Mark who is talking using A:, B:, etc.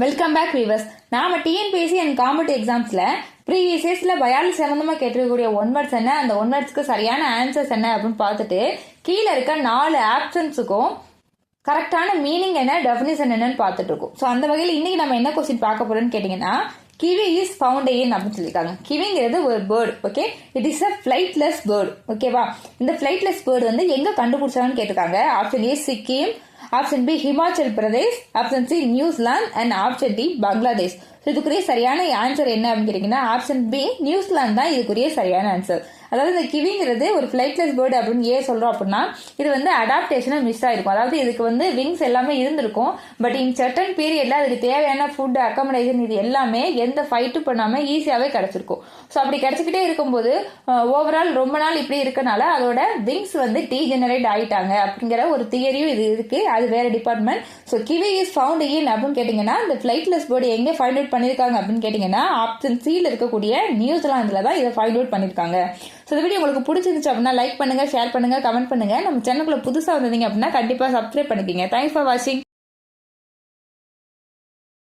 A: Welcome back viewers. நாம TNPSC and competitive எக்ஸாம்ஸ்ல previous இயர்ஸ்ல பயாலஜி சம்பந்தமா கேட்டிருக்கக்கூடிய ஒன் வேர்ட்ஸ் என்ன, அந்த ஒன் வேர்ட்ஸ்க்கு சரியான ஆன்சர்ஸ் என்ன அப்படின்னு பார்த்துட்டு கீழே இருக்க 4 ஆப்ஷன்ஸுக்கும் கரெக்டான மீனிங் என்ன, டெஃபினிஷன் என்னன்னு பார்த்துட்டு இருக்கோம். ஸோ அந்த வகையில் இன்னைக்கு நம்ம என்ன கொஸ்டின் பார்க்க போறோம்னு கேட்டீங்கன்னா, கிவி இஸ் ஃபவுண்ட் இன் அப்படின்னு சொல்லியிருக்காங்க. கிவிங்கிறது ஒரு bird. Okay, it is a flightless bird. ஓகேவா, இந்த ஃபிளைட்லெஸ் பேர்டு வந்து எங்க கண்டுபிடிச்சாங்கன்னு கேட்டிருக்காங்க. Option A Sikkim, option B Himachal Pradesh, option C New Zealand and option D Bangladesh. இதுக்குரிய சரியான ஆன்சர் என்ன அப்படின்னு கேட்டீங்கன்னா ஆப்ஷன் பி நியூசிலாந்து தான் இதுக்குரிய சரியான ஆன்சர். அதாவது இந்த கிவிங்கிறது ஒரு ஃபிளைட்லெஸ் பேர்டு அப்படின்னு ஏன் சொல்றோம் அப்படின்னா, இது வந்து அடாப்டேஷனை மிஸ் ஆயிருக்கும். அதாவது இதுக்கு வந்து விங்ஸ் எல்லாமே இருந்திருக்கும், பட் இன் சர்டன் பீரியட்ல அதுக்கு தேவையான ஃபுட், அக்காமடேஷன் இது எல்லாமே எந்த ஃபைட்டும் பண்ணாம ஈஸியாவே கிடைச்சிருக்கும். ஸோ அப்படி கிடைச்சிக்கிட்டே இருக்கும்போது ஓவரால் ரொம்ப நாள் இப்படி இருக்கனால அதோட விங்ஸ் வந்து டீஜெனரேட் ஆயிட்டாங்க அப்படிங்கிற ஒரு தியரியும் இது இருக்கு. அது வேற department. So kiwi is found in அப்படின்னு கேட்டீங்கன்னா, இந்த ஃபிளைட்லெஸ் பேர்டு எங்க ஃபைண்ட் அவுட் பண்ணிருக்காங்க அப்படின்னு கேட்டீங்கன்னா ஆப்ஷன் சியில் இருக்கக்கூடிய நியூசிலாந்துல தான் இதை ஃபைண்ட் அவுட் பண்ணிருக்காங்க. ஸோ இந்த வீடியோ உங்களுக்கு பிடிச்சிருந்துச்சு அப்படின்னா லைக் பண்ணுங்க, ஷேர் பண்ணுங்க, கமெண்ட் பண்ணுங்க. நம்ம சேனலுக்குள்ள புதுசாக வந்தீங்க அப்படின்னா கண்டிப்பா சப்ஸ்கிரைப் பண்ணிக்கோங்க. தேங்க்ஸ் ஃபார் வாட்சிங்.